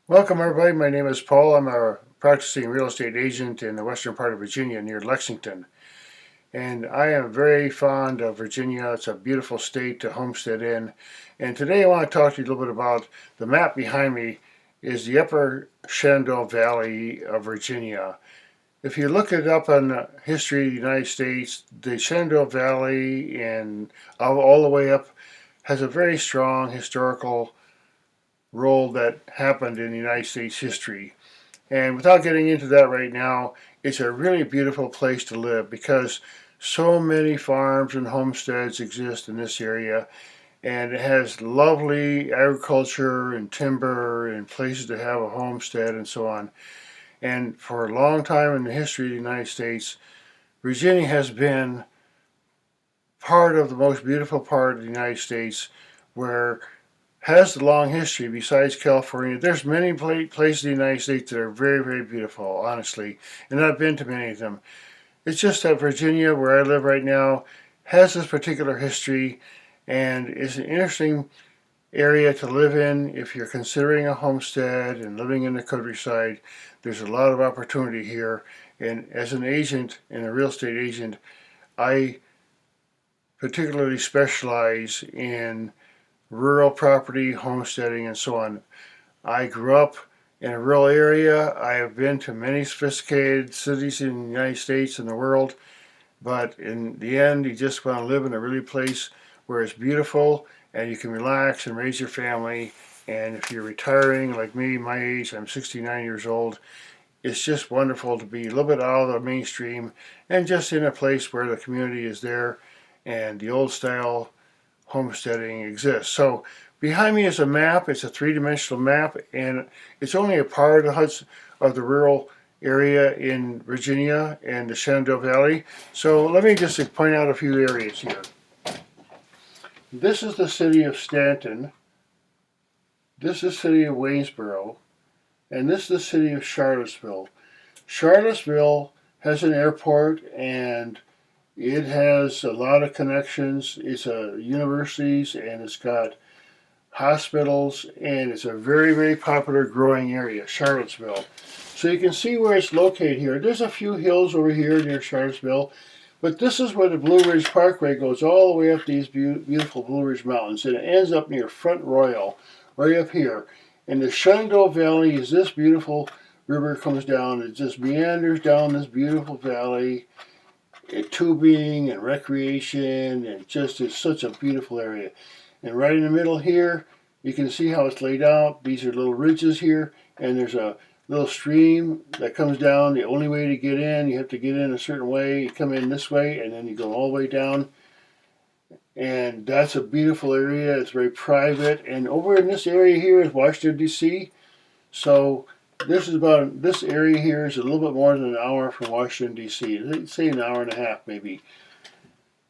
Welcome everybody, my name is Paul. I'm a practicing real estate agent in the western part of Virginia near Lexington. And I am very fond of Virginia. It's a beautiful state to homestead in. And today I want to talk to you a little bit about the map behind me is the upper Shenandoah Valley of Virginia. If you look it up on the history of the United States, the Shenandoah Valley and all the way up has a very strong historical role that happened in United States history. And without getting into that right now, it's a really beautiful place to live because so many farms and homesteads exist in this area, and it has lovely agriculture and timber and places to have a homestead and so on. And for a long time in the history of the United States, Virginia has been part of the most beautiful part of the United States where has a long history besides California. There's many places in the United States that are very, very beautiful, honestly, and I've been to many of them. It's just that Virginia, where I live right now, has this particular history and is an interesting area to live in if you're considering a homestead and living in the countryside. There's a lot of opportunity here, and as an agent and a real estate agent, I particularly specialize in rural property, homesteading, and so on. I grew up in a rural area. I have been to many sophisticated cities in the United States and the world, but in the end, you just want to live in a really place where it's beautiful and you can relax and raise your family. And if you're retiring like me, my age, I'm 69 years old, it's just wonderful to be a little bit out of the mainstream and just in a place where the community is there and the old style homesteading exists. So behind me is a map. It's a three-dimensional map, and it's only a part of the rural area in Virginia and the Shenandoah Valley. So let me just point out a few areas here. This is the city of Stanton. This is the city of Waynesboro, and this is the city of Charlottesville. Charlottesville has an airport and it has a lot of connections. It's a universities and it's got hospitals and it's a very, very popular growing area, Charlottesville. So you can see where it's located here. There's a few hills over here near Charlottesville, but this is where the Blue Ridge Parkway goes all the way up these beautiful Blue Ridge Mountains, and it ends up near Front Royal, right up here. And the Shenandoah Valley is this beautiful river comes down. It just meanders down this beautiful valley. Tubing and recreation, and just is such a beautiful area. And right in the middle here, you can see how it's laid out. These are little ridges here, and there's a little stream that comes down. The only way to get in, you have to get in a certain way. You come in this way, and then you go all the way down. And that's a beautiful area. It's very private. And over in this area here is Washington, D.C. So this area here is a little bit more than an hour from Washington, D.C. Let's say an hour and a half maybe.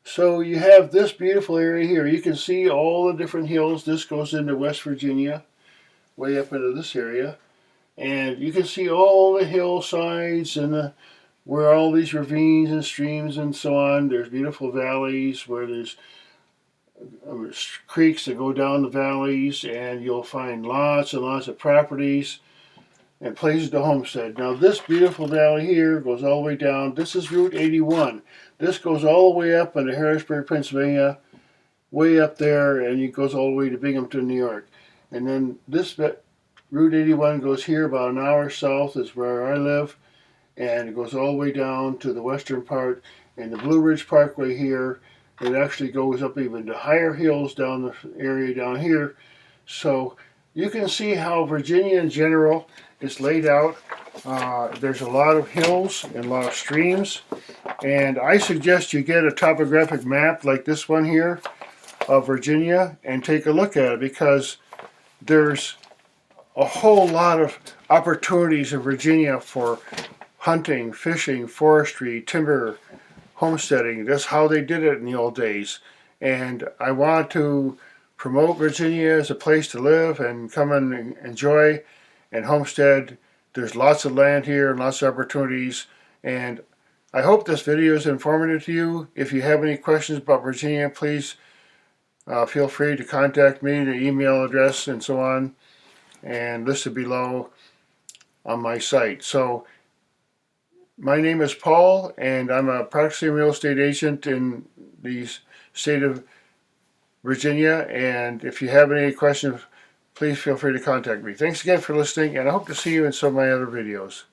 So you have this beautiful area here. You can see all the different hills. This goes into West Virginia, way up into this area. And you can see all the hillsides and where all these ravines and streams and so on. There's beautiful valleys where there's creeks that go down the valleys, and you'll find lots and lots of properties and places to homestead. Now this beautiful valley here goes all the way down. This is Route 81. This goes all the way up into Harrisburg, Pennsylvania, way up there, and it goes all the way to Binghamton, New York. And then this Route 81 goes here about an hour south is where I live, and it goes all the way down to the western part. And the Blue Ridge Parkway here, it actually goes up even to higher hills down the area down here. So you can see how Virginia in general is laid out. There's a lot of hills and a lot of streams, and I suggest you get a topographic map like this one here of Virginia and take a look at it, because there's a whole lot of opportunities in Virginia for hunting, fishing, forestry, timber, homesteading. That's how they did it in the old days, and I want to promote Virginia as a place to live and come and enjoy and homestead. There's lots of land here and lots of opportunities, and I hope this video is informative to you. If you have any questions about Virginia, please feel free to contact me, the email address and so on. and listed below on my site. So my name is Paul, and I'm a practicing real estate agent in the state of Virginia. And if you have any questions, please feel free to contact me. Thanks again for listening, and I hope to see you in some of my other videos.